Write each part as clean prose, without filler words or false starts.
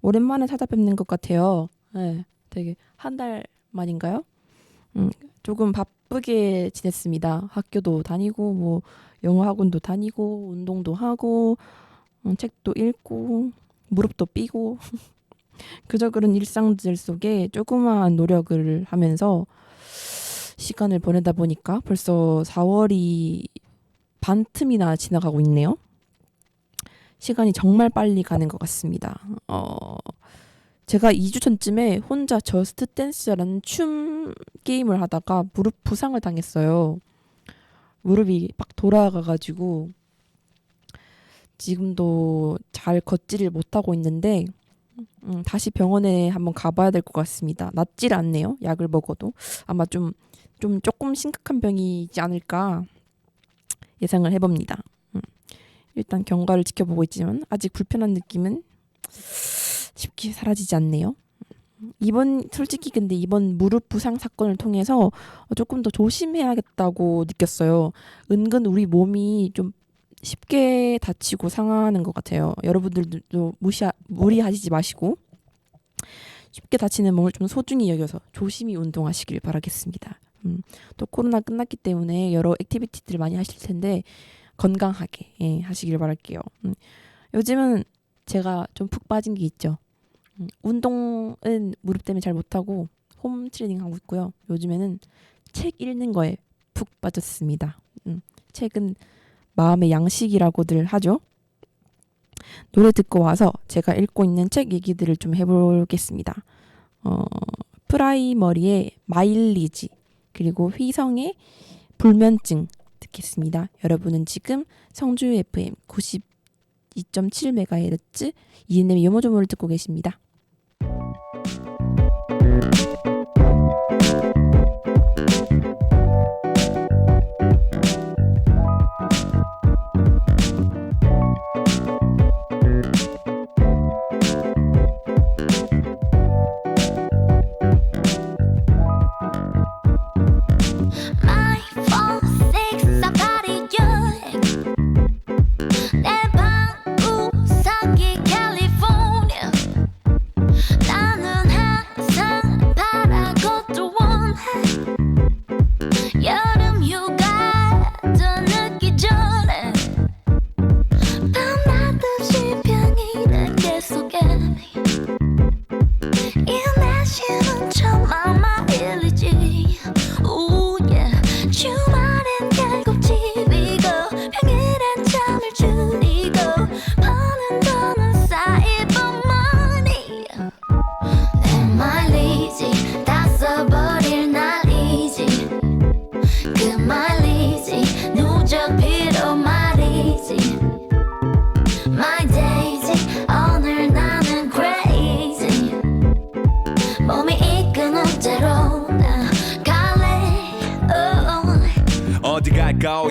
오랜만에 찾아뵙는 것 같아요. 네, 되게 한 달 만인가요? 조금 바쁘게 지냈습니다. 학교도 다니고, 뭐, 영어 학원도 다니고, 운동도 하고, 책도 읽고, 무릎도 삐고, 그저 그런 일상들 속에 조그마한 노력을 하면서 시간을 보내다 보니까 벌써 4월이 반틈이나 지나가고 있네요. 시간이 정말 빨리 가는 것 같습니다. 제가 2주 전쯤에 혼자 저스트 댄스라는 춤 게임을 하다가 무릎 부상을 당했어요. 무릎이 막 돌아가가지고 지금도 잘 걷지를 못하고 있는데 다시 병원에 한번 가봐야 될 것 같습니다. 낫질 않네요. 약을 먹어도. 아마 조금 심각한 병이지 않을까 예상을 해봅니다. 일단 경과를 지켜보고 있지만 아직 불편한 느낌은 쉽게 사라지지 않네요. 솔직히 근데 이번 무릎 부상 사건을 통해서 조금 더 조심해야겠다고 느꼈어요. 은근 우리 몸이 좀 쉽게 다치고 상하는 것 같아요. 여러분들도 무리하시지 마시고 쉽게 다치는 몸을 좀 소중히 여겨서 조심히 운동하시길 바라겠습니다. 또 코로나 끝났기 때문에 여러 액티비티들을 많이 하실 텐데 건강하게 하시길 바랄게요. 요즘은 제가 좀 푹 빠진 게 있죠. 운동은 무릎 때문에 잘 못하고 홈 트레이닝 하고 있고요. 요즘에는 책 읽는 거에 푹 빠졌습니다. 책은 마음의 양식이라고들 하죠. 노래 듣고 와서 제가 읽고 있는 책 얘기들을 좀 해보겠습니다. 프라이머리의 마일리지 그리고 휘성의 불면증 듣겠습니다. 여러분은 지금 성주 FM 92.7MHz 이은혜의 요모조모를 듣고 계십니다.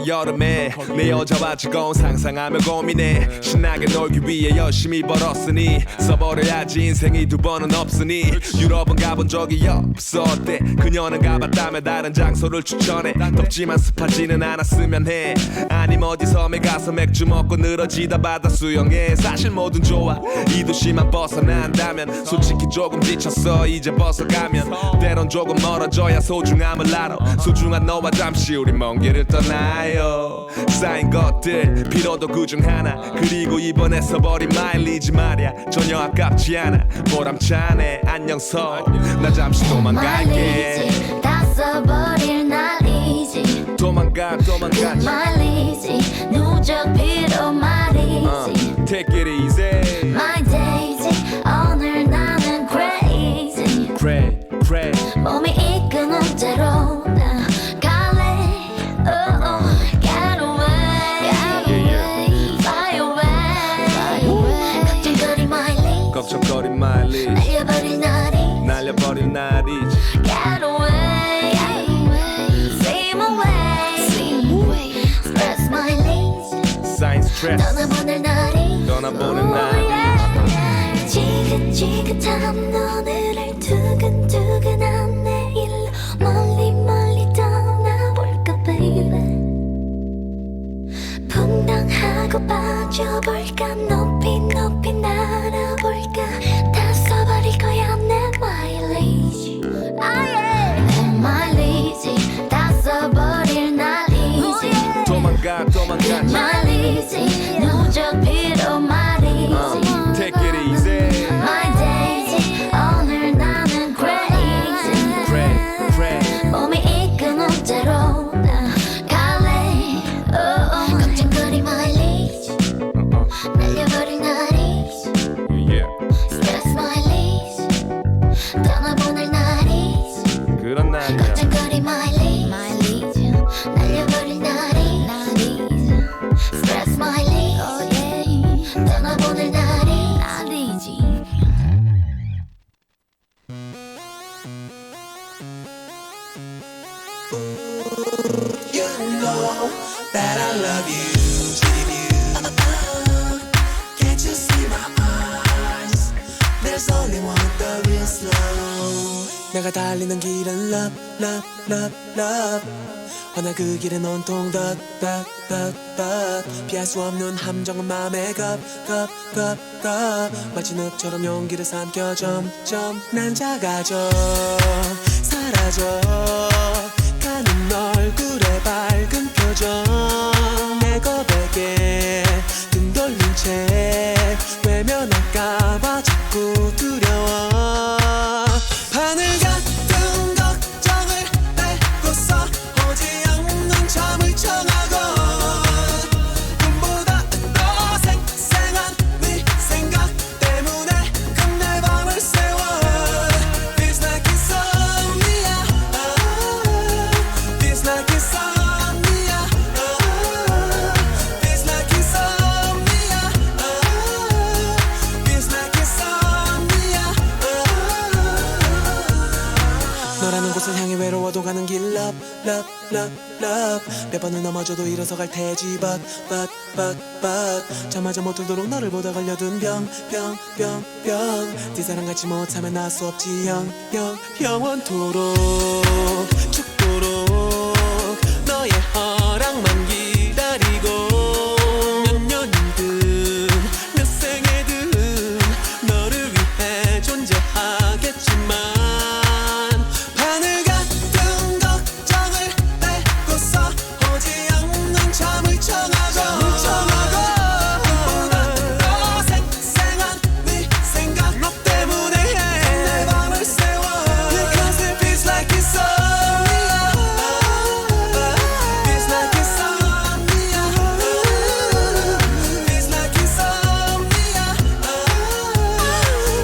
여름에 내 여자와 즐거운 상상하며 고민해 신나게 놀기 위해 열심히 벌었으니 써버려야지 인생이 두 번은 없으니 유럽은 가본 적이 없어 어때 그녀는 가봤다며 다른 장소를 추천해 덥지만 습하지는 않았으면 해 아님 어디 섬에 가서 맥주 먹고 늘어지다 바다 수영해 사실 뭐든 좋아 이 도시만 벗어난다면 솔직히 조금 지쳤어 이제 벗어가면 때론 조금 멀어져야 소중함을 알아 소중한 너와 잠시 우리 먼 길을 떠나요 쌓인 것들 필요도 그중 하나 그리고 이번에 써버린 마일리지 말야 전혀 아깝지 않아 보람차네 안녕서 나 잠시 도망갈게 다 써버릴 날이지 도망가지 그 마일리지 누적 필요 말이지 Take it easy My daisy 오늘 나는 crazy Cray 몸이 이끄는 대로 나 갈래 Get away Fly away 걱정거리 마일리지 걱정거린 마일리지 날려버릴 날이지 Get away Swim away Stress 마일리지 Sign stress 떠나보낼 날이 지긋지긋한 오늘을 두근두근한 내일로 멀리 떠나볼까 baby 풍덩하고 빠져볼까 높이 날아볼까 마일리지 날려버릴 날이 스트레스 마일리지 떠나보낼 날이지 You know that I love you, can't you see my eyes? There's only one, the real slow. 내가 달리는 길은 love, love, love, love. 허나 그 길은 온통 덧, 덧, 덧, 덧. 피할 수 없는 함정은 맘에 겁, 겁, 겁, 겁. 마치 늪처럼 용기를 삼켜 점점 난 작아져 사라져 가는 얼굴에 밝은 표정 내 고백에 등 돌린 채 외면할까봐 자꾸 두려워 바늘 같은 걱정을 내고서 오지 않는 잠을 청하고 꿈보다 더 생생한 네 생각 때문에 끝내 밤을 새워 Feels like insomnia Feels like insomnia Feels like insomnia Feels like insomnia 너라는 곳을 향해 외로워도 가는 길 Love, love, love, love 몇 번을 넘어져도 일어서 갈 테지 But, but, but, but 잠마저 못 들도록 너를 보다 걸려든 병, 병, 병, 병 네 사랑 갖지 못하면 날 수 없지 영원토록 죽도록 너의 허락만 기다리고 몇 년이든 몇 생에든 너를 위해 존재하겠지만 바늘 같은 걱정을 내고서 오지 않는 잠을 청하고 꿈보다 더 생생한 네 생각 너 때문에 내 밤을 새워 Because it feels like insomnia Feels like insomnia Feels like insomnia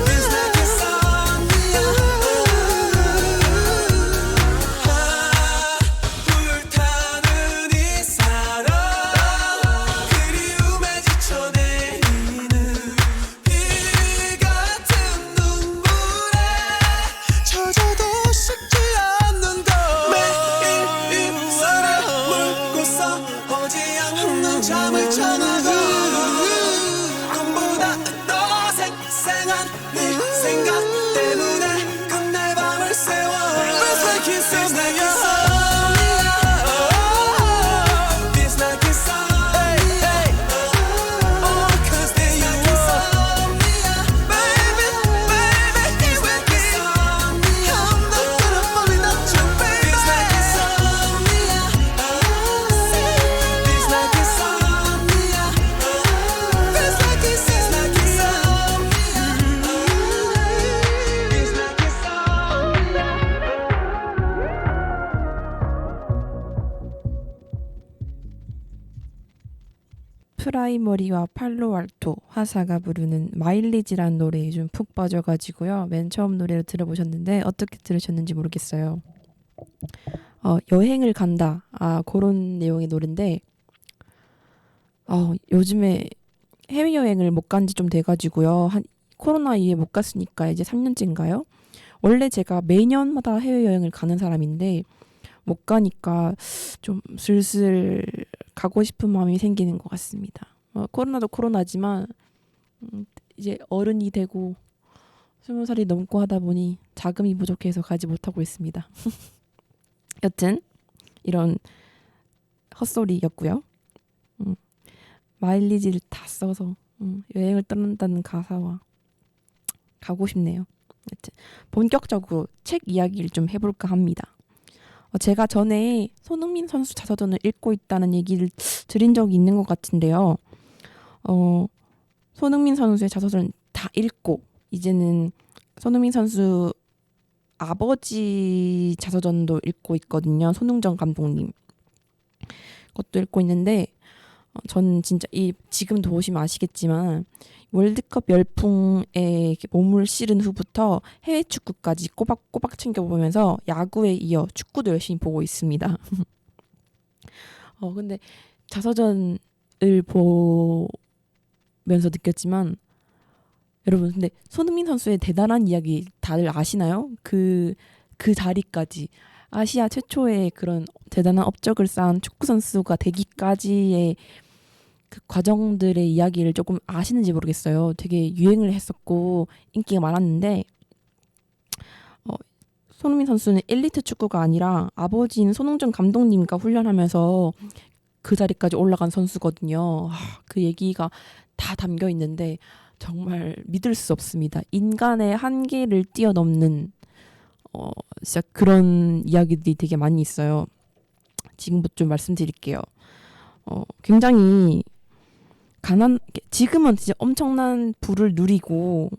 Feels like insomnia 불타는 이 사랑 그리움에 지쳐 내리는 비 같은 눈물에 젖어도 식지 않는 것 매일 입술을 물고서 오지 않는 잠을 청하고 꿈보다 더 생생한 네 생각 때문에 끝내 밤을 새워 Feels like insomnia Feels like insomnia Cause they are insomnia Baby, baby, feels like insomnia I'm not gonna fall without you, baby Feels like insomnia Feels like insomnia Feels like insomnia Feels like insomnia 프라이머리와 팔로알토 화사가 부르는 마일리지라는 노래에 좀 푹 빠져가지고요. 맨 처음 노래를 들어보셨는데 어떻게 들으셨는지 모르겠어요. 여행을 간다. 그런 내용의 노래인데 요즘에 해외여행을 못 간 지 좀 돼가지고요. 코로나 이후에 못 갔으니까 이제 3년째인가요? 원래 제가 매년마다 해외여행을 가는 사람인데 못 가니까 좀 슬슬 가고 싶은 마음이 생기는 것 같습니다. 코로나도 코로나지만 이제 어른이 되고 20살이 넘고 하다 보니 자금이 부족해서 가지 못하고 있습니다. 여튼 이런 헛소리였고요. 마일리지를 다 써서 여행을 떠난다는 가사와 가고 싶네요. 여튼 본격적으로 책 이야기를 좀 해볼까 합니다. 제가 전에 손흥민 선수 자서전을 읽고 있다는 얘기를 드린 적이 있는 것 같은데요. 손흥민 선수의 자서전 다 읽고 이제는 손흥민 선수 아버지 자서전도 읽고 있거든요. 손흥정 감독님. 그것도 읽고 있는데 저는 진짜 이 지금도 보시면 아시겠지만 월드컵 열풍에 이렇게 몸을 실은 후부터 해외 축구까지 꼬박꼬박 챙겨보면서 야구에 이어 축구도 열심히 보고 있습니다. 근데 자서전을 보면서 느꼈지만 여러분 근데 손흥민 선수의 대단한 이야기 다들 아시나요? 그 자리까지 아시아 최초의 그런 대단한 업적을 쌓은 축구 선수가 되기까지의 그 과정들의 이야기를 조금 아시는지 모르겠어요. 되게 유행을 했었고 인기가 많았는데 손흥민 선수는 엘리트 축구가 아니라 아버지인 손흥정 감독님과 훈련하면서 그 자리까지 올라간 선수거든요. 그 얘기가 다 담겨 있는데 정말 믿을 수 없습니다. 인간의 한계를 뛰어넘는 진짜 그런 이야기들이 되게 많이 있어요. 지금부터 좀 말씀드릴게요. 굉장히 지금은 진짜 엄청난 부를 누리고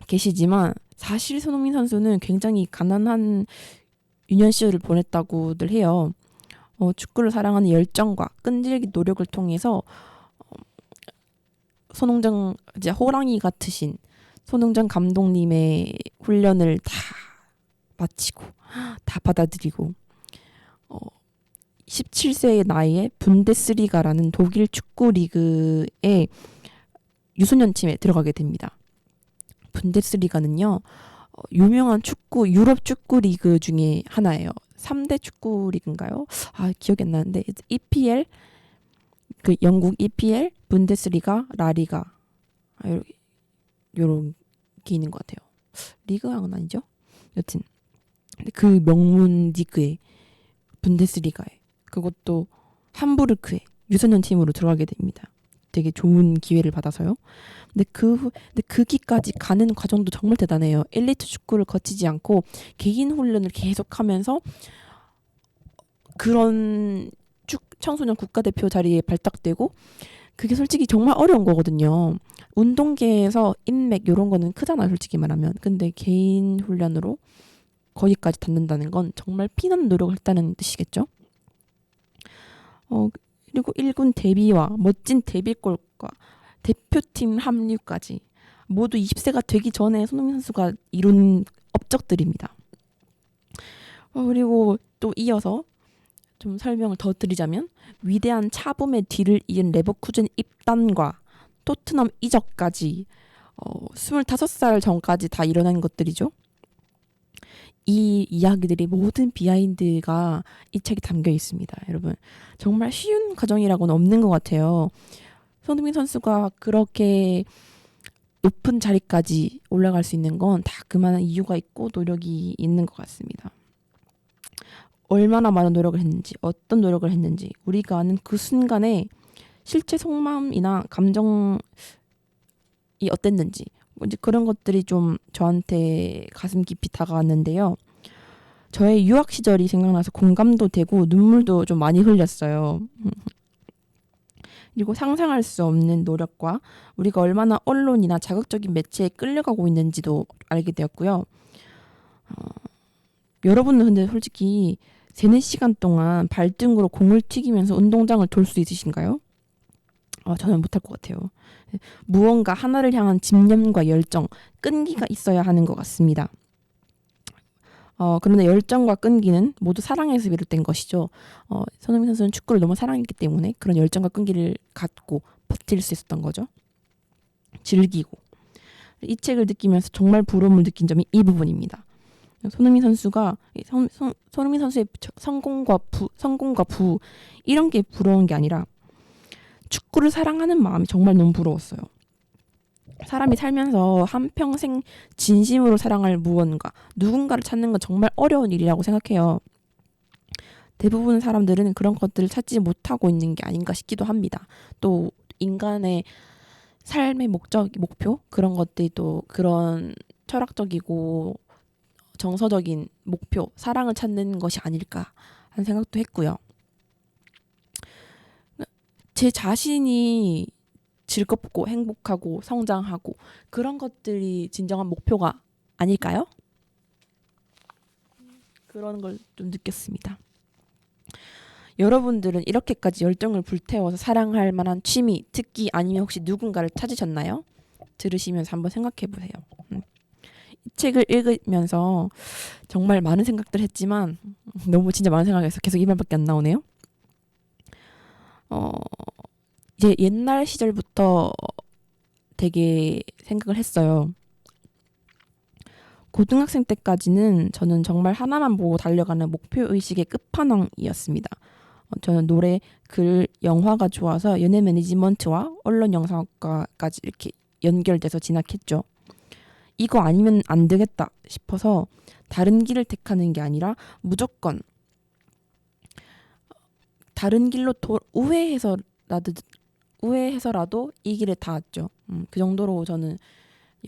계시지만 사실 손흥민 선수는 굉장히 가난한 유년 시절을 보냈다고들 해요. 축구를 사랑하는 열정과 끈질긴 노력을 통해서 손흥정 이제 호랑이 같으신 손흥정 감독님의 훈련을 다 마치고 다 받아들이고 17세의 나이에 분데스리가라는 독일 축구 리그에 유소년 팀에 들어가게 됩니다. 분데스리가는요. 유명한 유럽 축구 리그 중에 하나예요. 3대 축구 리그인가요? 기억이 안 나는데 EPL 그 영국 EPL, 분데스리가, 라리가 요런 게 있는 것 같아요. 리그는 아니죠? 여튼 그 명문 리그에 분데스리가에 그것도 함부르크에 유소년 팀으로 들어가게 됩니다. 되게 좋은 기회를 받아서요. 근데 그 기까지 가는 과정도 정말 대단해요. 엘리트 축구를 거치지 않고 개인 훈련을 계속하면서 그런 청소년 국가대표 자리에 발탁되고 그게 솔직히 정말 어려운 거거든요. 운동계에서 인맥 이런 거는 크잖아요. 솔직히 말하면. 근데 개인 훈련으로 거기까지 닿는다는 건 정말 피나는 노력을 했다는 뜻이겠죠. 그리고 1군 데뷔와 멋진 데뷔골과 대표팀 합류까지 모두 20세가 되기 전에 손흥민 선수가 이룬 업적들입니다. 그리고 또 이어서 좀 설명을 더 드리자면 위대한 차범의 뒤를 이은 레버쿠젠 입단과 토트넘 이적까지 25살 전까지 다 일어난 것들이죠. 이 이야기들이 모든 비하인드가 이 책에 담겨 있습니다. 여러분 정말 쉬운 과정이라고는 없는 것 같아요. 손흥민 선수가 그렇게 높은 자리까지 올라갈 수 있는 건 다 그만한 이유가 있고 노력이 있는 것 같습니다. 얼마나 많은 노력을 했는지 어떤 노력을 했는지 우리가 아는 그 순간에 실제 속마음이나 감정이 어땠는지 이제 그런 것들이 좀 저한테 가슴 깊이 다가왔는데요. 저의 유학 시절이 생각나서 공감도 되고 눈물도 좀 많이 흘렸어요. 그리고 상상할 수 없는 노력과 우리가 얼마나 언론이나 자극적인 매체에 끌려가고 있는지도 알게 되었고요. 여러분은 근데 솔직히 3-4시간 동안 발등으로 공을 튀기면서 운동장을 돌 수 있으신가요? 저는 못할 것 같아요. 무언가 하나를 향한 집념과 열정, 끈기가 있어야 하는 것 같습니다. 그런데 열정과 끈기는 모두 사랑에서 비롯된 것이죠. 손흥민 선수는 축구를 너무 사랑했기 때문에 그런 열정과 끈기를 갖고 버틸 수 있었던 거죠. 즐기고. 이 책을 느끼면서 정말 부러움을 느낀 점이 이 부분입니다. 손흥민 선수가 손흥민 선수의 성공과 부 이런 게 부러운 게 아니라 축구를 사랑하는 마음이 정말 너무 부러웠어요. 사람이 살면서 한평생 진심으로 사랑할 무언가, 누군가를 찾는 건 정말 어려운 일이라고 생각해요. 대부분 사람들은 그런 것들을 찾지 못하고 있는 게 아닌가 싶기도 합니다. 또 인간의 삶의 목표 그런 것들이 또 그런 철학적이고 정서적인 목표, 사랑을 찾는 것이 아닐까 하는 생각도 했고요. 제 자신이 즐겁고 행복하고 성장하고 그런 것들이 진정한 목표가 아닐까요? 그런 걸 좀 느꼈습니다. 여러분들은 이렇게까지 열정을 불태워서 사랑할 만한 취미, 특기 아니면 혹시 누군가를 찾으셨나요? 들으시면서 한번 생각해 보세요. 이 책을 읽으면서 정말 많은 생각들 했지만 너무 진짜 많은 생각해서 계속 이 말밖에 안 나오네요. 이제 옛날 시절부터 되게 생각을 했어요. 고등학생 때까지는 저는 정말 하나만 보고 달려가는 목표의식의 끝판왕이었습니다. 저는 노래, 글, 영화가 좋아서 연예 매니지먼트와 언론 영상학과까지 이렇게 연결돼서 진학했죠. 이거 아니면 안 되겠다 싶어서 다른 길을 택하는 게 아니라 무조건 다른 길로 우회해서라도 이 길에 닿았죠. 그 정도로 저는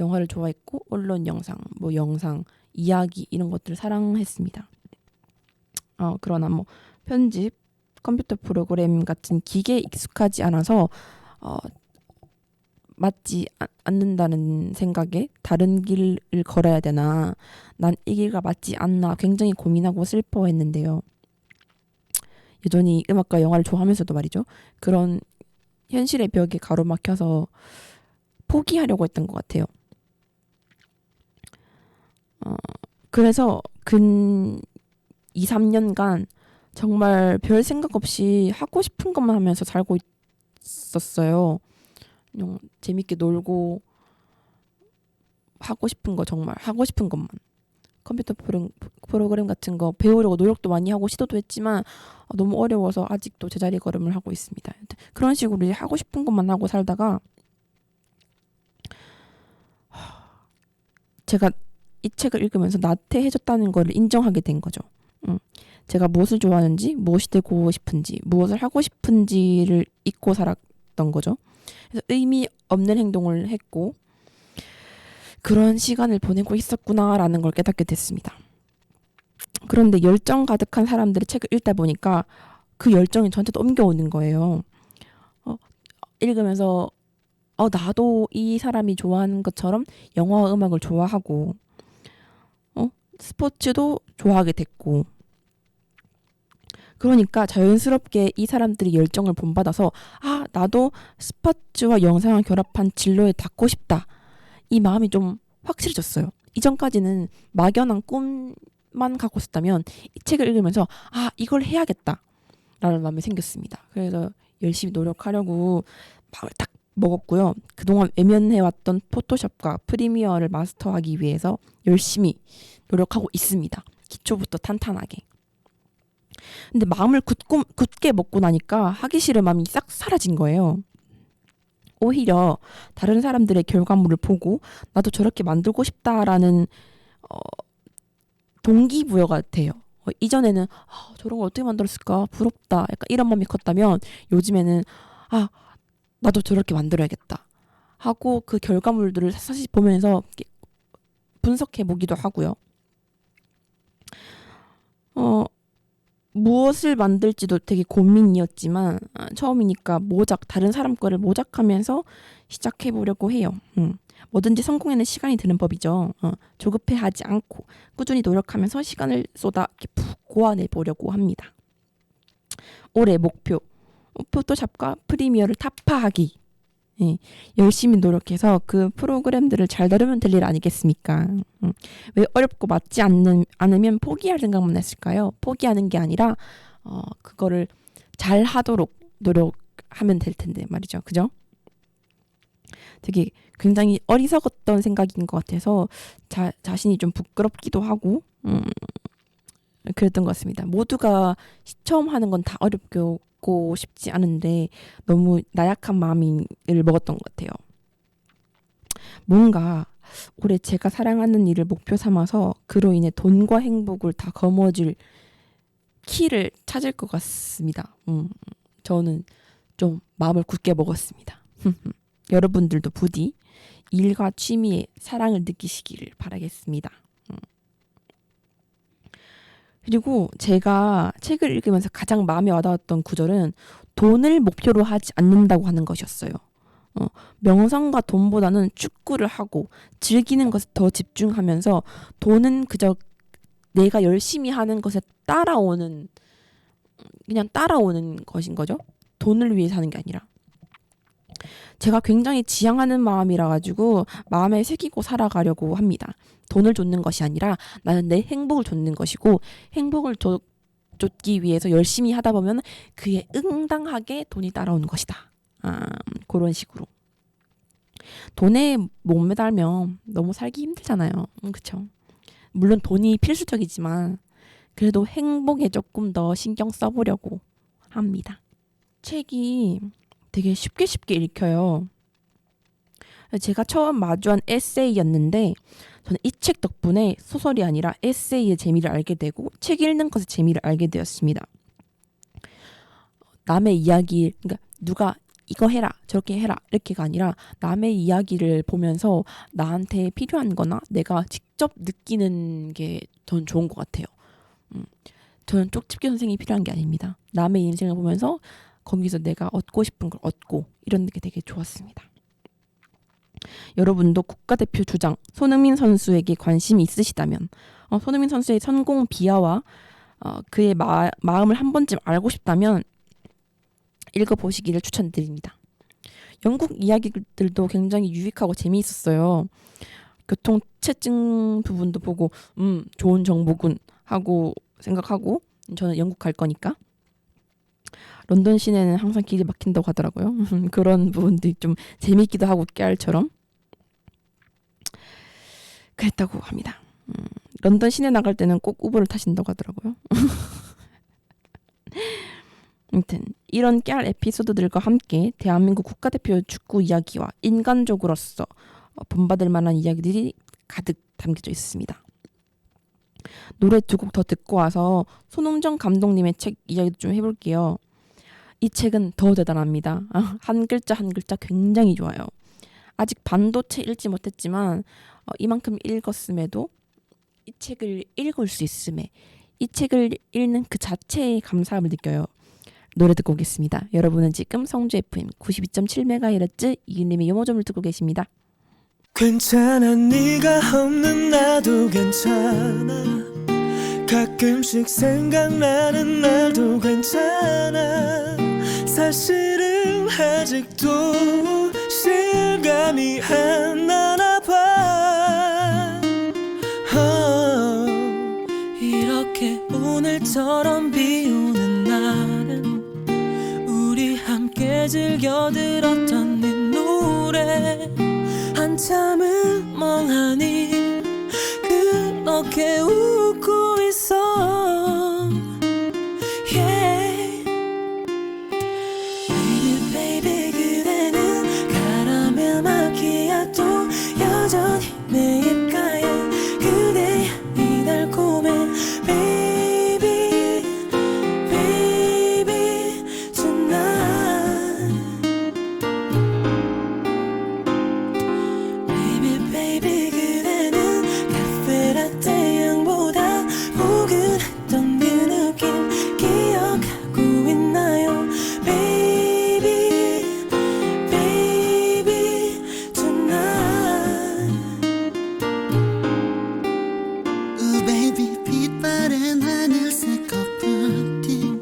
영화를 좋아했고 언론 영상, 뭐 영상, 이야기 이런 것들을 사랑했습니다. 그러나 뭐 편집, 컴퓨터 프로그램 같은 기계에 익숙하지 않아서 맞지 않는다는 생각에 다른 길을 걸어야 되나, 난 이 길과 맞지 않나 굉장히 고민하고 슬퍼했는데요. 여전히 음악과 영화를 좋아하면서도 말이죠. 그런 현실의 벽에 가로막혀서 포기하려고 했던 것 같아요. 그래서 근 2, 3년간 정말 별 생각 없이 하고 싶은 것만 하면서 살고 있었어요. 그냥 재밌게 놀고 하고 싶은 거, 정말 하고 싶은 것만. 컴퓨터 프로그램 같은 거 배우려고 노력도 많이 하고 시도도 했지만 너무 어려워서 아직도 제자리 걸음을 하고 있습니다. 그런 식으로 이제 하고 싶은 것만 하고 살다가 제가 이 책을 읽으면서 나태해졌다는 걸 인정하게 된 거죠. 제가 무엇을 좋아하는지, 무엇이 되고 싶은지, 무엇을 하고 싶은지를 잊고 살았던 거죠. 그래서 의미 없는 행동을 했고 그런 시간을 보내고 있었구나라는 걸 깨닫게 됐습니다. 그런데 열정 가득한 사람들의 책을 읽다 보니까 그 열정이 저한테도 옮겨오는 거예요. 읽으면서 나도 이 사람이 좋아하는 것처럼 영화와 음악을 좋아하고 스포츠도 좋아하게 됐고, 그러니까 자연스럽게 이 사람들이 열정을 본받아서 나도 스포츠와 영상을 결합한 진로에 닿고 싶다, 이 마음이 좀 확실해졌어요. 이전까지는 막연한 꿈만 갖고 있었다면 이 책을 읽으면서 이걸 해야겠다 라는 마음이 생겼습니다. 그래서 열심히 노력하려고 마음을 딱 먹었고요. 그동안 외면해왔던 포토샵과 프리미어를 마스터하기 위해서 열심히 노력하고 있습니다. 기초부터 탄탄하게. 근데 마음을 굳게 먹고 나니까 하기 싫은 마음이 싹 사라진 거예요. 오히려 다른 사람들의 결과물을 보고 나도 저렇게 만들고 싶다라는 동기부여가 돼요. 이전에는 저런 걸 어떻게 만들었을까, 부럽다, 약간 이런 마음이 컸다면 요즘에는 나도 저렇게 만들어야겠다 하고 그 결과물들을 사실 보면서 분석해 보기도 하고요. 무엇을 만들지도 되게 고민이었지만 처음이니까 다른 사람 거를 모작하면서 시작해 보려고 해요. 뭐든지 성공에는 시간이 드는 법이죠. 조급해하지 않고 꾸준히 노력하면서 시간을 쏟아 이렇게 푹 고안해 보려고 합니다. 올해 목표, 포토샵과 프리미어를 타파하기. 열심히 노력해서 그 프로그램들을 잘 다루면 될 일 아니겠습니까? 왜 어렵고 맞지 않으면 포기할 생각만 했을까요? 포기하는 게 아니라 그거를 잘 하도록 노력하면 될 텐데 말이죠. 그죠? 되게 굉장히 어리석었던 생각인 것 같아서 자신이 좀 부끄럽기도 하고 그랬던 것 같습니다. 모두가 처음 하는 건 다 어렵고 싶지 않은데 너무 나약한 마음을 먹었던 것 같아요. 뭔가 올해 제가 사랑하는 일을 목표 삼아서 그로 인해 돈과 행복을 다 거머쥘 키를 찾을 것 같습니다. 저는 좀 마음을 굳게 먹었습니다. 여러분들도 부디 일과 취미에 사랑을 느끼시기를 바라겠습니다. 그리고 제가 책을 읽으면서 가장 마음에 와닿았던 구절은 돈을 목표로 하지 않는다고 하는 것이었어요. 명성과 돈보다는 축구를 하고 즐기는 것에 더 집중하면서 돈은 그저 내가 열심히 하는 것에 따라오는 그냥 따라오는 것인 거죠. 돈을 위해 사는 게 아니라. 제가 굉장히 지향하는 마음이라 가지고 마음에 새기고 살아가려고 합니다. 돈을 쫓는 것이 아니라 나는 내 행복을 쫓는 것이고, 행복을 쫓기 위해서 열심히 하다 보면 그에 응당하게 돈이 따라오는 것이다. 그런 식으로. 돈에 목매달면 너무 살기 힘들잖아요. 그쵸? 물론 돈이 필수적이지만 그래도 행복에 조금 더 신경 써보려고 합니다. 책이 되게 쉽게 읽혀요. 제가 처음 마주한 에세이였는데 저는 이 책 덕분에 소설이 아니라 에세이의 재미를 알게 되고 책 읽는 것의 재미를 알게 되었습니다. 남의 이야기, 그러니까 누가 이거 해라 저렇게 해라 이렇게가 아니라 남의 이야기를 보면서 나한테 필요한 거나 내가 직접 느끼는 게 전 좋은 것 같아요. 저는 쪽집게 선생이 필요한 게 아닙니다. 남의 인생을 보면서 거기서 내가 얻고 싶은 걸 얻고 이런 게 되게 좋았습니다. 여러분도 국가대표 주장 손흥민 선수에게 관심이 있으시다면 손흥민 선수의 성공 비하와 그의 마음을 한 번쯤 알고 싶다면 읽어보시기를 추천드립니다. 영국 이야기들도 굉장히 유익하고 재미있었어요. 교통체증 부분도 보고 좋은 정보군 하고 생각하고 저는 영국 갈 거니까. 런던 시내는 항상 길이 막힌다고 하더라고요. 그런 부분들이 좀 재미있기도 하고 깨알처럼 그랬다고 합니다. 런던 시내 나갈 때는 꼭 우버를 타신다고 하더라고요. 아무튼 이런 깨알 에피소드들과 함께 대한민국 국가대표 축구 이야기와 인간적으로서 본받을 만한 이야기들이 가득 담겨져 있습니다. 노래 2곡 더 듣고 와서 손흥정 감독님의 책 이야기도 좀 해볼게요. 이 책은 더 대단합니다. 한 글자 한 글자 굉장히 좋아요. 아직 반도 채 읽지 못했지만 이만큼 읽었음에도 이 책을 읽을 수 있음에 이 책을 읽는 그 자체의 감사함을 느껴요. 노래 듣고 오겠습니다. 여러분은 지금 성주 FM 92.7MHz 이은님의 요모점을 듣고 계십니다. 괜찮아 네가 없는 나도 괜찮아 가끔씩 생각나는 날도 괜찮아 사실은 아직도 실감이 안 나나 봐 이렇게 오늘처럼 비 오는 날은 우리 함께 즐겨 들었던 네 노래 한참을 멍하니 그렇게 웃고 있어 yeah. Baby baby 그대는 카라멜 마키아토 여전히 내 입가에 그대의 이 달콤해 Baby baby tonight Baby 그대는 카페라떼 향보다 포근했던 그 느낌 기억하고 있나요 Baby baby tonight Ooh baby 빛바랜 하늘색 커플티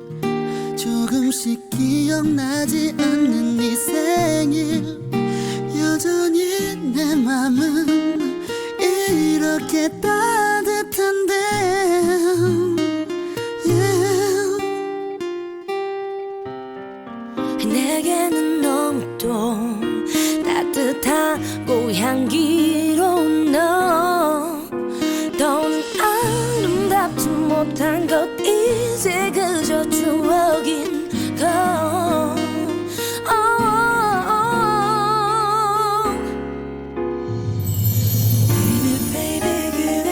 조금씩 기억나지 않는 네 생일 여전히 내 맘은 이렇게 따뜻한데 yeah. 내게는 너무 또 따뜻하고 향기로운 너 더는 아름답지 못한 것 이제 그저 추억인 것 Baby baby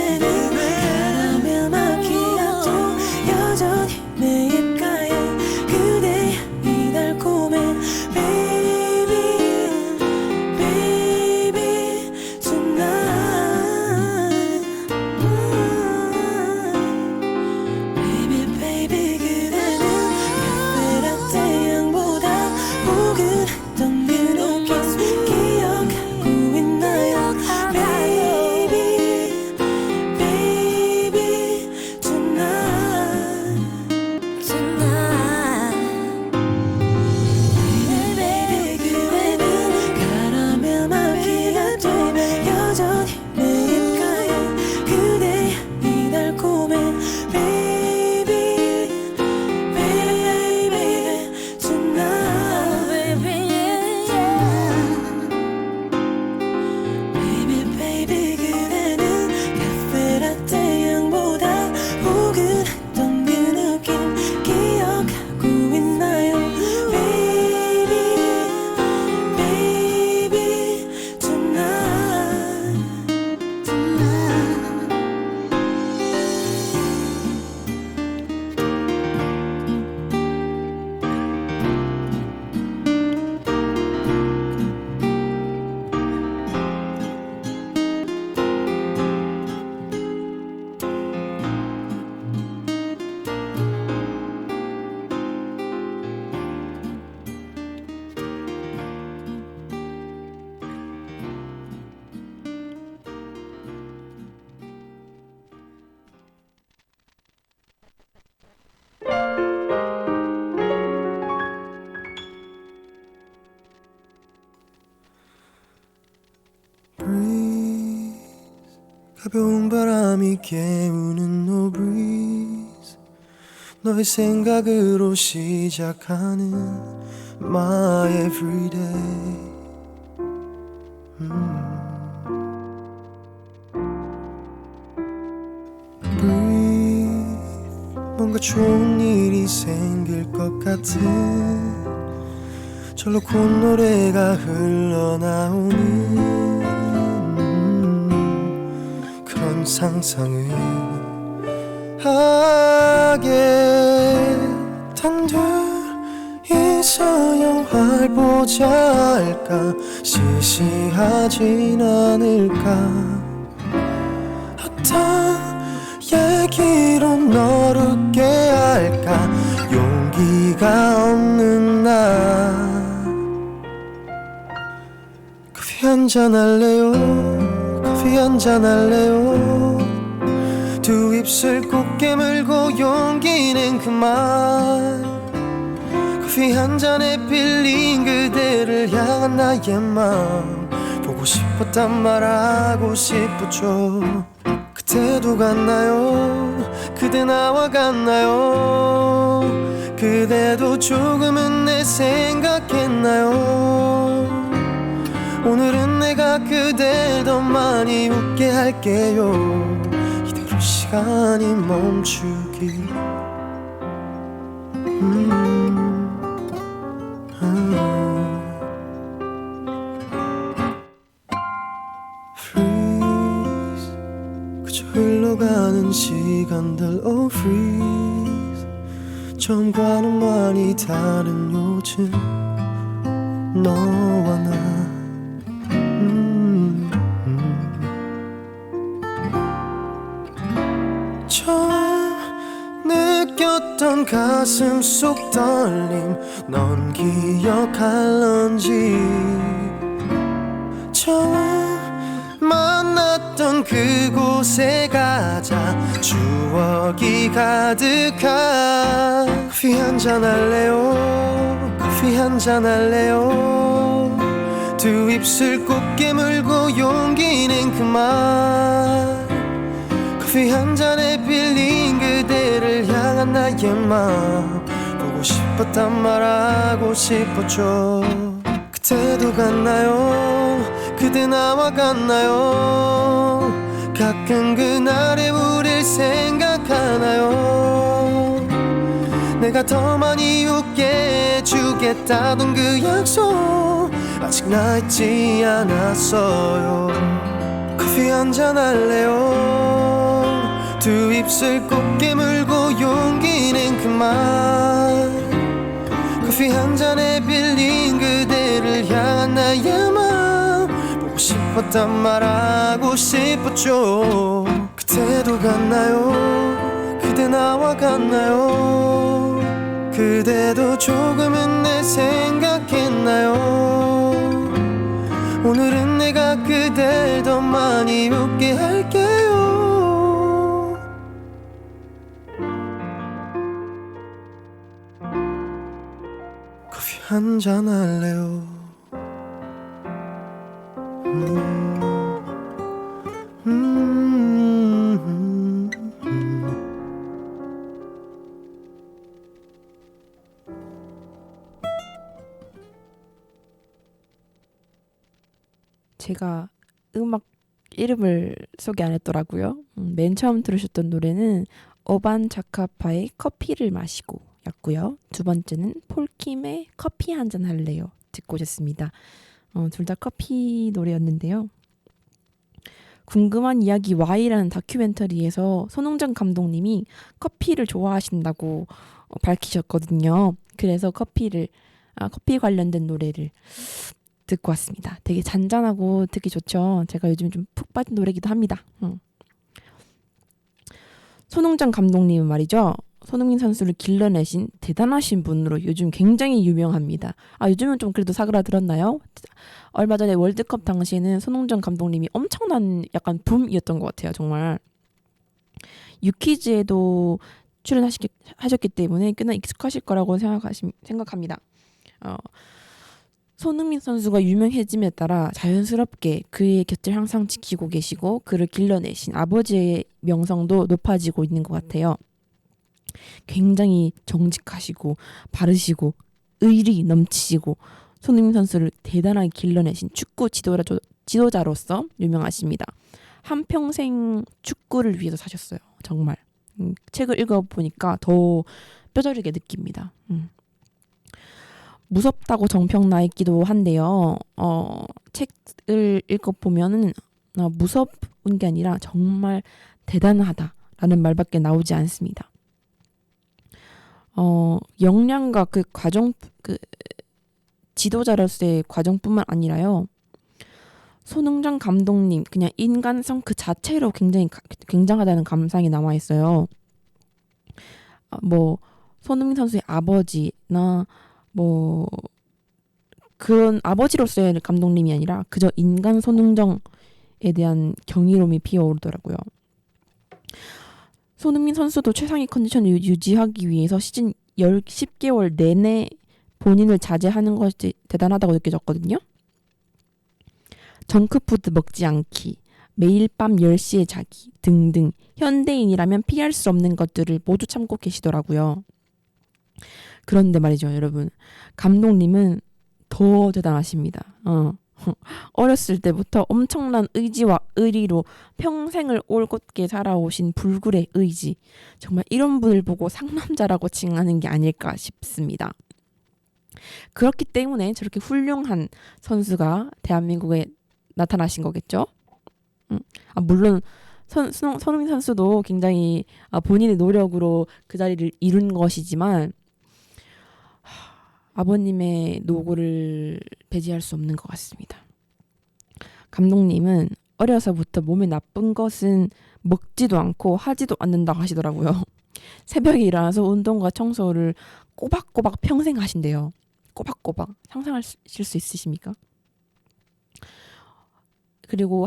가벼운 바람이 깨우는 no breeze 너의 생각으로 시작하는 my everyday breathe 뭔가 좋은 일이 생길 것 같은 절로 콧노래가 흘러나오는 그런 상상을 하게 단둘이서 영화를 보자 할까 시시하진 않을까 어떤 얘기로 너를 웃게 할까 용기가 없는 나 커피 한잔 할래요 커피 한잔 할래요 두 입술 꼭 깨물고 용기는 그만 커피 한 잔에 빌린 그대를 향한 나의 마음 보고 싶었단 말하고 싶었죠 그때도 같나요 그대 나와 같나요 그대도 조금은 내 생각했나요 오늘은 내가 그댈 더 많이 웃게 할게요 이대로 시간이 멈추기 Freeze 그저 흘러가는 시간들 Oh freeze 처음과는 많이 다른 요즘 너와 나 처음 느꼈던 가슴 속 떨림 넌 기억할런지 처음 만났던 그곳에 가자 추억이 가득한 커피 한잔 할래요 커피 한잔 할래요 두 입술 꼭 깨물고 용기는 그만 커피 한 잔에 빌린 그대를 향한 나의 마음 보고 싶었단 말하고 싶었죠 그때도 같나요 그대 나와 같나요 가끔 그날의 우릴 생각하나요 내가 더 많이 웃게 해주겠다던 그 약속 아직 나 잊지 않았어요 커피 한잔 할래요 두 입술 꼭 깨물고 용기는 그만 커피 한 잔에 빌린 그대를 향한 나의 마음 보고 싶었단 말하고 싶었죠 그때도 같나요 그대 나와 같나요 그대도 조금은 내 생각했나요 오늘은 내가 그댈 더 많이 웃게 할게요 커피 한잔 할래요 제가 음악 이름을 소개 안 했더라고요. 맨 처음 들으셨던 노래는 어반 자카파의 커피를 마시고 였고요. 두 번째는 폴킴의 커피 한잔 할래요 듣고 오셨습니다. 둘 다 커피 노래였는데요. 궁금한 이야기 Y라는 다큐멘터리에서 손흥정 감독님이 커피를 좋아하신다고 밝히셨거든요. 그래서 커피 관련된 노래를 듣고 왔습니다. 되게 잔잔하고 듣기 좋죠. 제가 요즘 좀 푹 빠진 노래기도 합니다. 손흥정 감독님은 말이죠. 손흥민 선수를 길러내신 대단하신 분으로 요즘 굉장히 유명합니다. 요즘은 좀 그래도 사그라들었나요? 얼마 전에 월드컵 당시에는 손흥정 감독님이 엄청난 약간 붐이었던 것 같아요. 정말 유키즈에도 출연하셨기 때문에 꽤나 익숙하실 거라고 생각합니다. 손흥민 선수가 유명해짐에 따라 자연스럽게 그의 곁을 항상 지키고 계시고 그를 길러내신 아버지의 명성도 높아지고 있는 것 같아요. 굉장히 정직하시고 바르시고 의리 넘치시고 손흥민 선수를 대단하게 길러내신 축구 지도자로서 유명하십니다. 한평생 축구를 위해서 사셨어요. 정말. 책을 읽어보니까 더 뼈저리게 느낍니다. 무섭다고 정평 나 있기도 한데요. 책을 읽어보면은 무서운 게 아니라 정말 대단하다라는 말밖에 나오지 않습니다. 역량과 그 과정, 지도자로서의 과정뿐만 아니라요. 손흥정 감독님 그냥 인간성 그 자체로 굉장히 굉장하다는 감상이 남아 있어요. 뭐 손흥민 선수의 아버지나 뭐 그런 아버지로서의 감독님이 아니라 그저 인간 손흥정에 대한 경이로움이 피어오르더라고요. 손흥민 선수도 최상의 컨디션을 유지하기 위해서 시즌 10개월 내내 본인을 자제하는 것이 대단하다고 느껴졌거든요. 정크푸드 먹지 않기, 매일 밤 10시에 자기 등등 현대인이라면 피할 수 없는 것들을 모두 참고 계시더라고요. 그런데 말이죠, 여러분. 감독님은 더 대단하십니다. 어렸을 때부터 엄청난 의지와 의리로 평생을 올곧게 살아오신 불굴의 의지. 정말 이런 분을 보고 상남자라고 칭하는 게 아닐까 싶습니다. 그렇기 때문에 저렇게 훌륭한 선수가 대한민국에 나타나신 거겠죠. 물론 손흥민 선수도 굉장히 본인의 노력으로 그 자리를 이룬 것이지만 아버님의 노고를 배제할 수 없는 것 같습니다. 감독님은 어려서부터 몸에 나쁜 것은 먹지도 않고 하지도 않는다고 하시더라고요. 새벽에 일어나서 운동과 청소를 꼬박꼬박 평생 하신대요. 꼬박꼬박. 상상하실 수 있으십니까? 그리고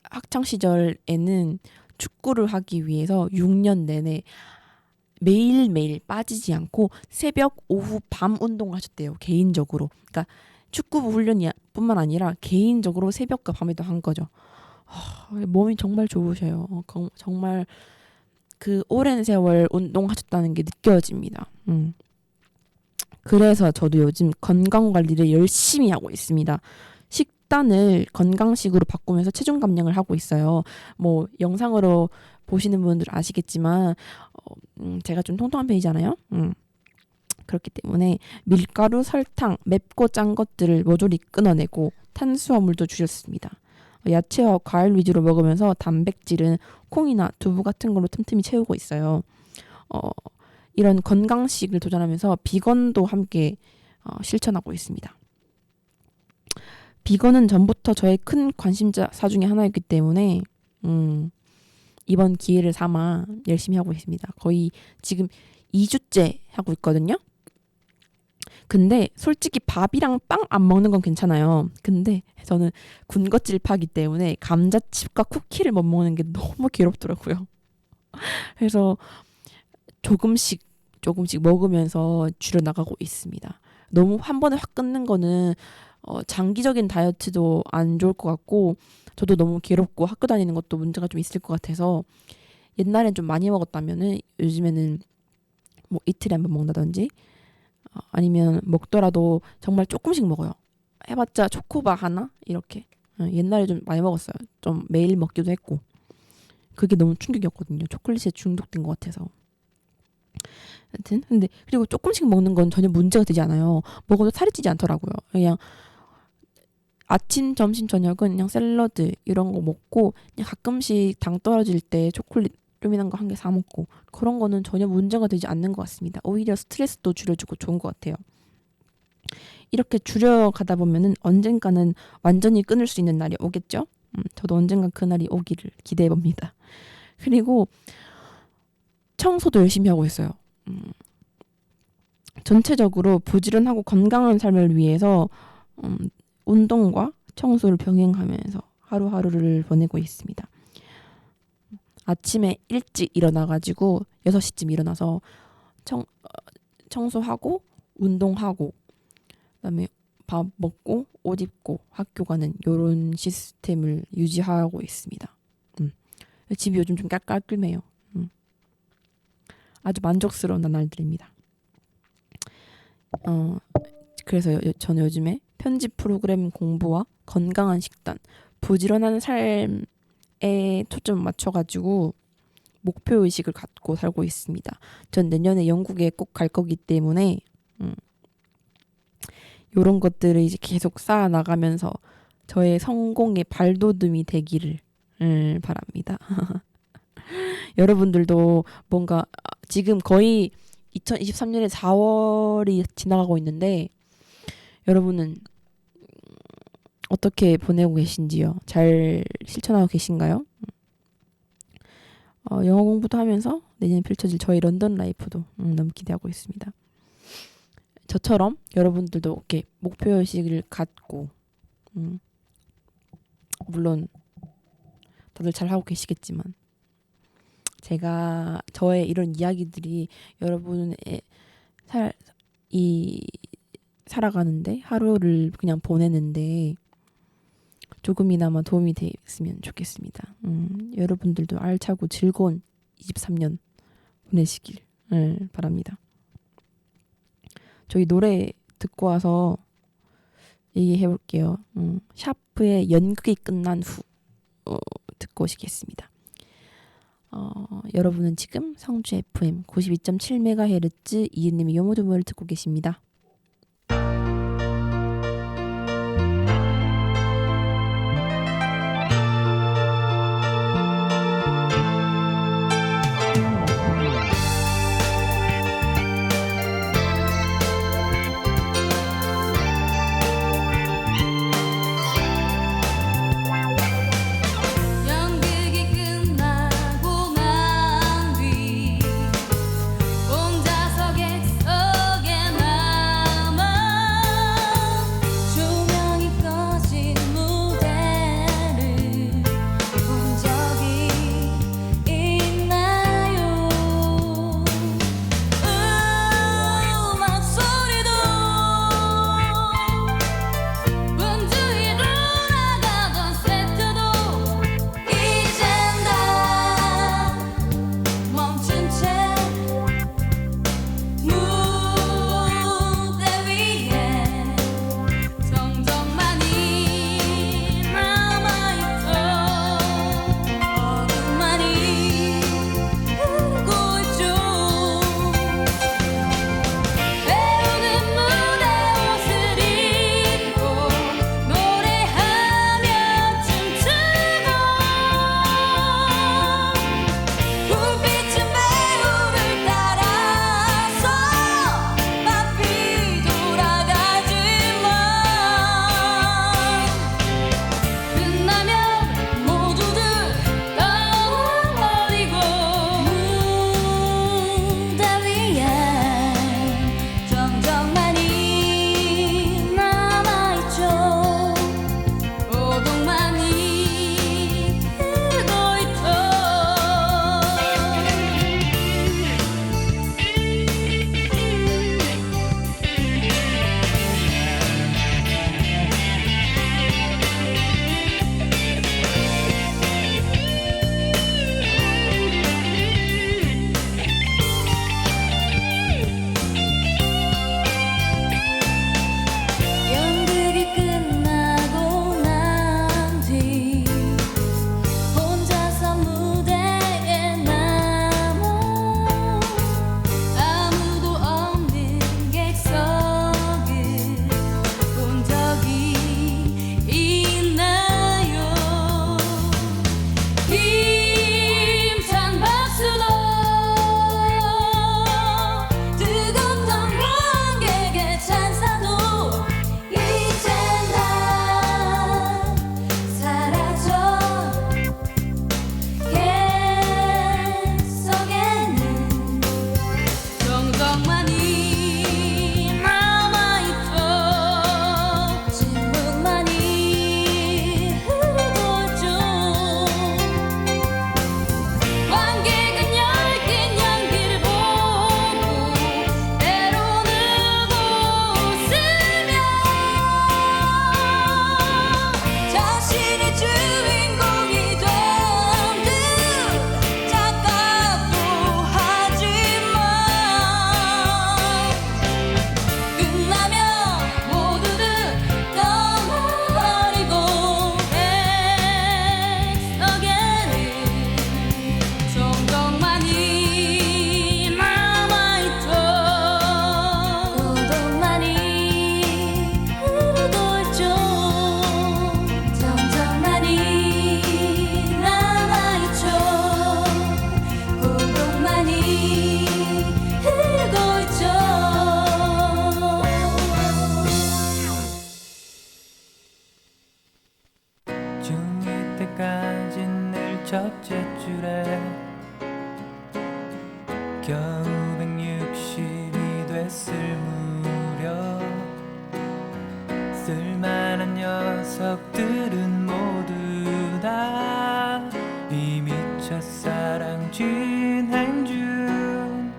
학창 시절에는 축구를 하기 위해서 6년 내내 매일매일 빠지지 않고 새벽, 오후, 밤 운동을 하셨대요. 개인적으로. 그러니까 축구부 훈련뿐만 아니라 개인적으로 새벽과 밤에도 한 거죠. 몸이 정말 좋으셔요. 정말 그 오랜 세월 운동하셨다는 게 느껴집니다. 그래서 저도 요즘 건강관리를 열심히 하고 있습니다. 식단을 건강식으로 바꾸면서 체중 감량을 하고 있어요. 뭐 영상으로 보시는 분들 아시겠지만 제가 좀 통통한 편이잖아요. 그렇기 때문에 밀가루, 설탕, 맵고 짠 것들을 모조리 끊어내고 탄수화물도 줄였습니다. 야채와 과일 위주로 먹으면서 단백질은 콩이나 두부 같은 걸로 틈틈이 채우고 있어요. 이런 건강식을 도전하면서 비건도 함께 실천하고 있습니다. 비건은 전부터 저의 큰 관심사 중에 하나였기 때문에 이번 기회를 삼아 열심히 하고 있습니다. 거의 지금 2주째 하고 있거든요. 근데 솔직히 밥이랑 빵 안 먹는 건 괜찮아요. 근데 저는 군것질 파기 때문에 감자칩과 쿠키를 못 먹는 게 너무 괴롭더라고요. 그래서 조금씩 먹으면서 줄여나가고 있습니다. 너무 한 번에 확 끊는 거는 장기적인 다이어트도 안 좋을 것 같고 저도 너무 괴롭고 학교 다니는 것도 문제가 좀 있을 것 같아서 옛날엔 좀 많이 먹었다면은 요즘에는 뭐 이틀에 한 번 먹는다든지 아니면 먹더라도 정말 조금씩 먹어요. 해봤자 초코바 하나 이렇게. 옛날에 좀 많이 먹었어요. 좀 매일 먹기도 했고 그게 너무 충격이었거든요. 초콜릿에 중독된 것 같아서. 하여튼 근데 그리고 조금씩 먹는 건 전혀 문제가 되지 않아요. 먹어도 살이 찌지 않더라고요. 그냥 아침, 점심, 저녁은 그냥 샐러드 이런 거 먹고 그냥 가끔씩 당 떨어질 때 초콜릿 조그만한 거 한 개 사 먹고 그런 거는 전혀 문제가 되지 않는 것 같습니다. 오히려 스트레스도 줄여주고 좋은 것 같아요. 이렇게 줄여가다 보면은 언젠가는 완전히 끊을 수 있는 날이 오겠죠? 저도 언젠가 그 날이 오기를 기대해 봅니다. 그리고 청소도 열심히 하고 있어요. 전체적으로 부지런하고 건강한 삶을 위해서 운동과 청소를 병행하면서 하루하루를 보내고 있습니다. 아침에 일찍 일어나가지고 6시쯤 일어나서 청소하고 운동하고 그다음에 밥 먹고 옷 입고 학교 가는 요런 시스템을 유지하고 있습니다. 집이 요즘 좀 깔끔해요. 아주 만족스러운 나날들입니다. 그래서 저는 요즘에 편집 프로그램 공부와 건강한 식단, 부지런한 삶에 초점을 맞춰가지고 목표 의식을 갖고 살고 있습니다. 전 내년에 영국에 꼭 갈 거기 때문에 이런 것들을 이제 계속 쌓아 나가면서 저의 성공의 발돋움이 되기를 바랍니다. 여러분들도 뭔가 지금 거의 2023년의 4월이 지나가고 있는데 여러분은 어떻게 보내고 계신지요? 잘 실천하고 계신가요? 영어 공부도 하면서 내년에 펼쳐질 저희 런던 라이프도 너무 기대하고 있습니다. 저처럼 여러분들도 이렇게 목표의식을 갖고 물론 다들 잘 하고 계시겠지만 제가 저의 이런 이야기들이 여러분의 살아가는데 하루를 그냥 보내는데 조금이나마 도움이 됐으면 좋겠습니다. 여러분들도 알차고 즐거운 23년 보내시길 바랍니다. 저희 노래 듣고 와서 얘기해 볼게요. 샤프의 연극이 끝난 후 듣고 오시겠습니다. 여러분은 지금 성주 FM 92.7MHz 이은님의 요모조모를 듣고 계십니다. 연극이 끝나고 난 뒤 혼자서 객석에 나 첫째 줄에 겨우 160이 됐을 무렵 쓸만한 녀석들은 모두 다 이미 첫사랑 진행 중.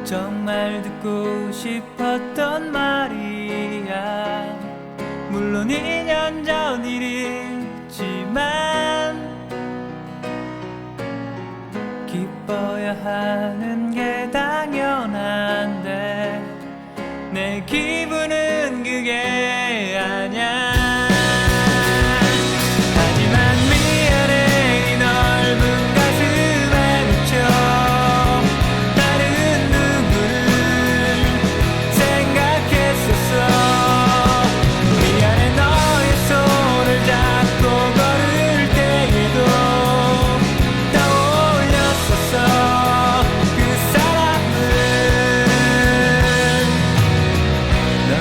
정말 듣고 싶었던 말이야. 물론 2년 전 일이지만 기뻐야 하는 게 당연한데 내 기분은 그게 아냐. 하지만 미안해 이 넓은 가슴에 묻혀 다른 누구를 생각했었어. 미안해 너의 손을 잡고 걸을 때에도 떠올렸었어. 그 사람은 넌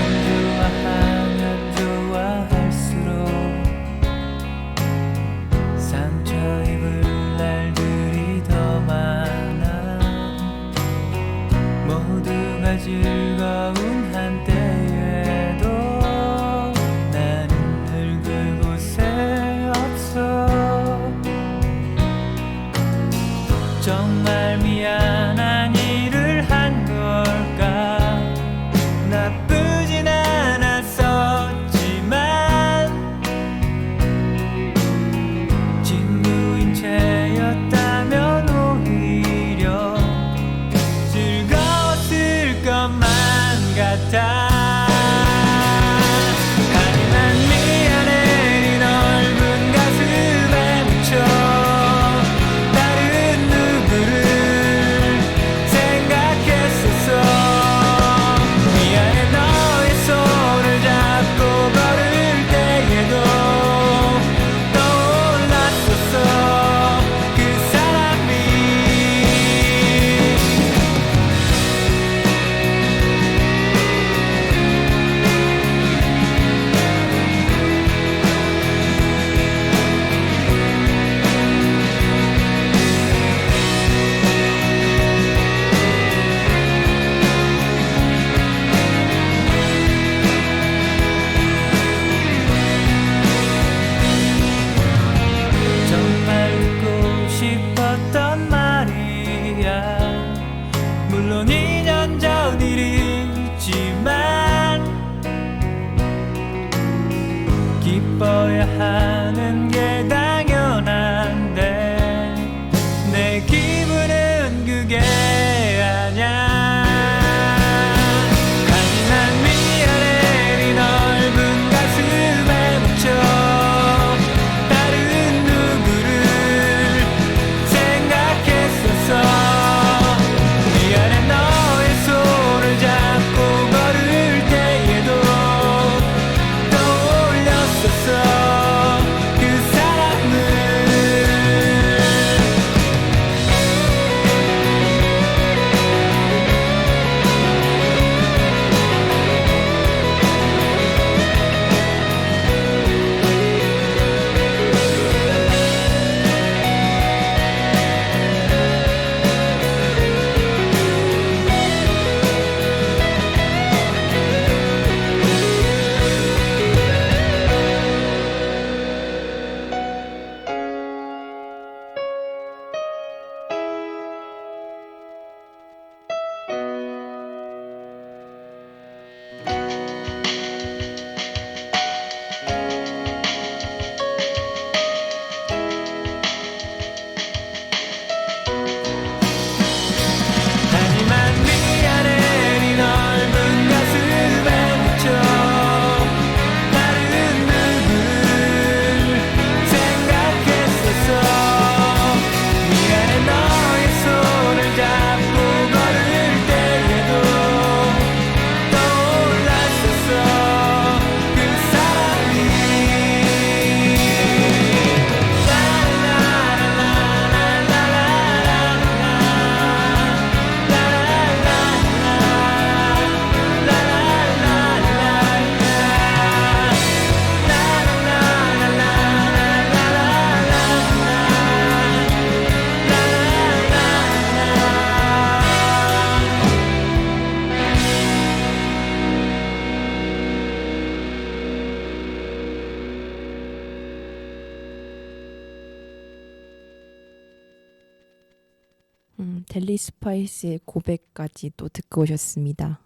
델리 스파이스의 고백까지 또 듣고 오셨습니다.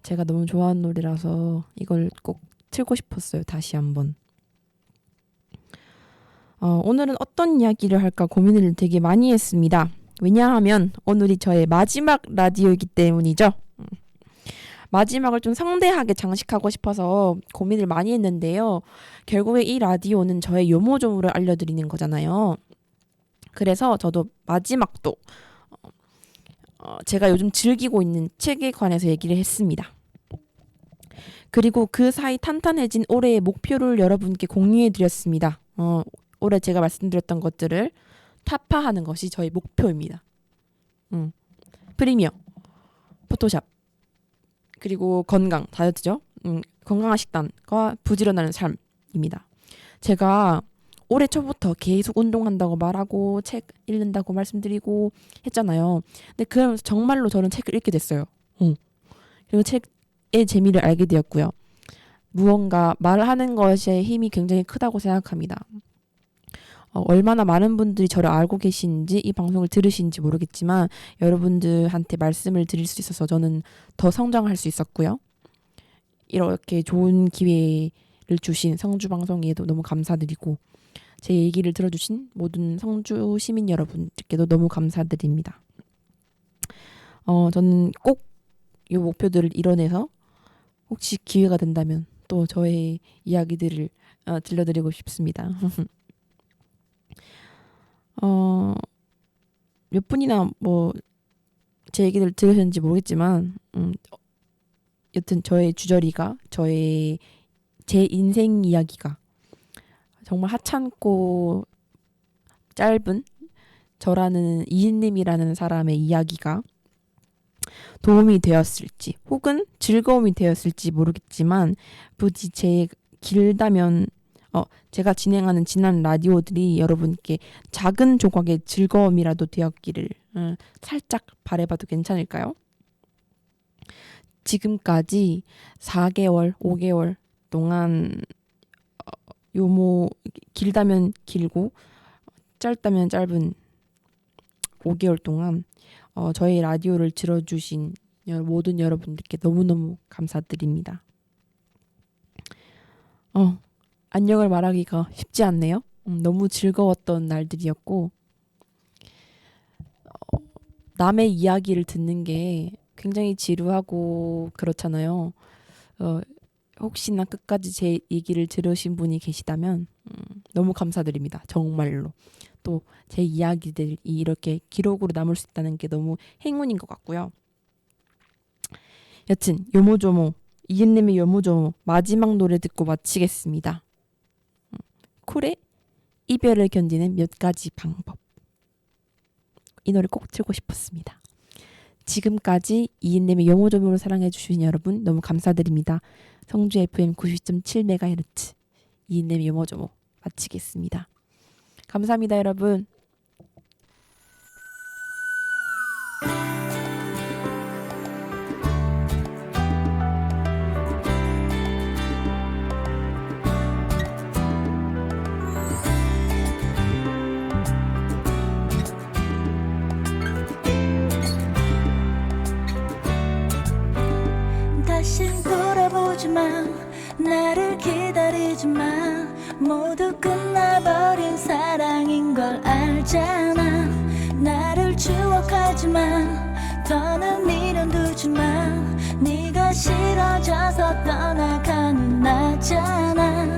제가 너무 좋아하는 노래라서 이걸 꼭 틀고 싶었어요. 다시 한번. 오늘은 어떤 이야기를 할까 고민을 되게 많이 했습니다. 왜냐하면 오늘이 저의 마지막 라디오이기 때문이죠. 마지막을 좀 성대하게 장식하고 싶어서 고민을 많이 했는데요. 결국에 이 라디오는 저의 요모조모를 알려드리는 거잖아요. 그래서 저도 마지막도 제가 요즘 즐기고 있는 책에 관해서 얘기를 했습니다. 그리고 그 사이 탄탄해진 올해의 목표를 여러분께 공유해드렸습니다. 올해 제가 말씀드렸던 것들을 타파하는 것이 저의 목표입니다. 프리미어, 포토샵, 그리고 건강, 다이어트죠. 건강한 식단과 부지런한 삶입니다. 제가 올해 초부터 계속 운동한다고 말하고 책 읽는다고 말씀드리고 했잖아요. 근데 그러면서 정말로 저는 책을 읽게 됐어요. 그리고 책의 재미를 알게 되었고요. 무언가 말하는 것의 힘이 굉장히 크다고 생각합니다. 얼마나 많은 분들이 저를 알고 계시는지 이 방송을 들으시는지 모르겠지만 여러분들한테 말씀을 드릴 수 있어서 저는 더 성장할 수 있었고요. 이렇게 좋은 기회를 주신 성주방송에도 너무 감사드리고 제 얘기를 들어주신 모든 성주 시민 여러분들께도 너무 감사드립니다. 저는 꼭 이 목표들을 이뤄내서 혹시 기회가 된다면 또 저의 이야기들을 들려드리고 싶습니다. 몇 분이나 제 얘기를 들으셨는지 모르겠지만 여튼 저의 주저리가 제 인생 이야기가 정말 하찮고 짧은 저라는 이인님이라는 사람의 이야기가 도움이 되었을지 혹은 즐거움이 되었을지 모르겠지만 부디 길다면 제가 진행하는 지난 라디오들이 여러분께 작은 조각의 즐거움이라도 되었기를 살짝 바라봐도 괜찮을까요? 지금까지 4개월, 5개월 동안 길다면 길고 짧다면 짧은 5개월 동안 저희 라디오를 들어주신 모든 여러분들께 너무너무 감사드립니다. 안녕을 말하기가 쉽지 않네요. 너무 즐거웠던 날들이었고 남의 이야기를 듣는 게 굉장히 지루하고 그렇잖아요. 혹시나 끝까지 제 얘기를 들으신 분이 계시다면 너무 감사드립니다. 정말로. 또 제 이야기들이 이렇게 기록으로 남을 수 있다는 게 너무 행운인 것 같고요. 여튼 요모조모 이은님의 요모조모 마지막 노래 듣고 마치겠습니다. 쿨의 이별을 견디는 몇 가지 방법. 이 노래 꼭 틀고 싶었습니다. 지금까지 이은님의 요모조모를 사랑해주신 여러분 너무 감사드립니다. 성주 FM 90.7MHz 이은님의 요모조모 마치겠습니다. 감사합니다, 여러분. 다신 돌아보지마 나를 기다리지마 모두 끝나버린 사랑인 걸 알잖아 나를 추억하지마 더는 미련 두지마 네가 싫어져서 떠나가는 나잖아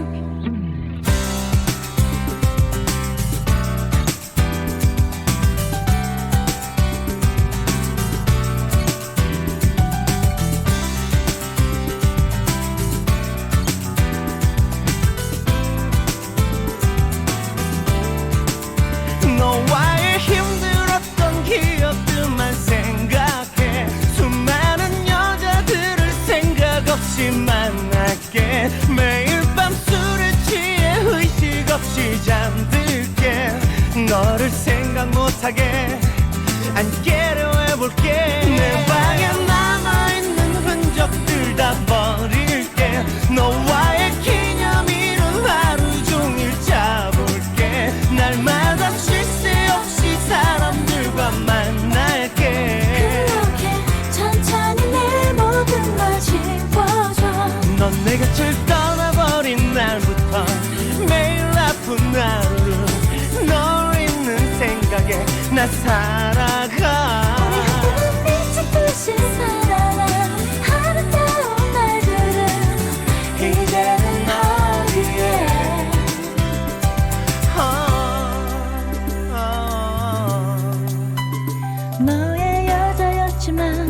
너와의 힘들었던 기억들만 생각해 수많은 여자들을 생각 없이 만날게 매일 밤 나 살아가 우리 한동안 미친 듯이 살아난 아름다운 날들은 이제는 어디에 너의 여자였지만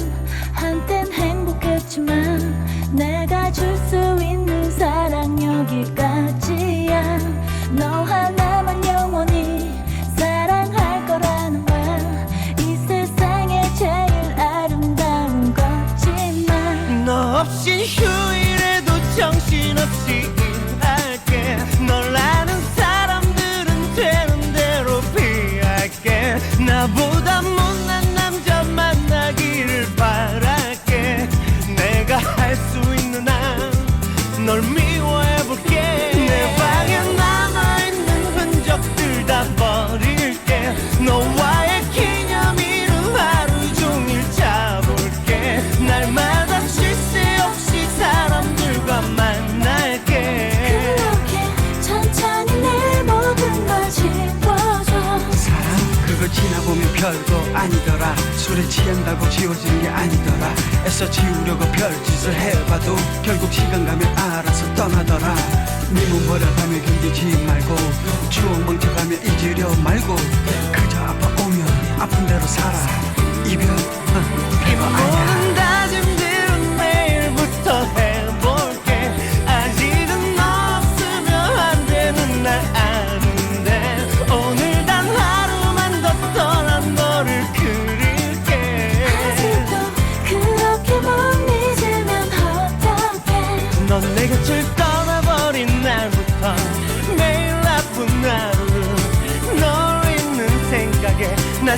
한땐 행복했지만 내가 줄 수 있는 사랑 여기까지야 너 하나만 영원히 사랑할 거라는 말 이 세상에 제일 아름다운 거지만 너 없인 휴일에도 정신없이 일할게 널 아는 사람들은 되는 대로 피할게 나보다 못난 남자 만나기를 바랄게 내가 할 수 있는 한 널 미워해볼게 내 방에 남아있는 흔적들 다 버릴게 너와의 기념일은 하루 종일 잡을게 날마다 쉴 새 없이 사람들과 만날게 그렇게 천천히 내 모든 걸 지워줘 사랑 그걸 지나보면 별거 아니더라 술에 취한다고 지워지는 게 아니더라 애써 지우려고 별짓을 해봐도 결국 시간 가면 알아서 떠나더라 네 몸버려가며 견디지 말고 추억 멍쳐가며 잊으려 말고 그저 아파오면 아픈 대로 살아 이별 별거 아니야 모든 다짐들은 내일부터 해볼게 아직은 너 없으면 안 되는 날 아는데 오늘 단 하루만 더 떠난 너를 그릴게 아직도 그렇게 못 잊으면 어떡해 넌 내 곁을 떠나버린 날부터 매일 아픈 하루 널 잊는 생각에 나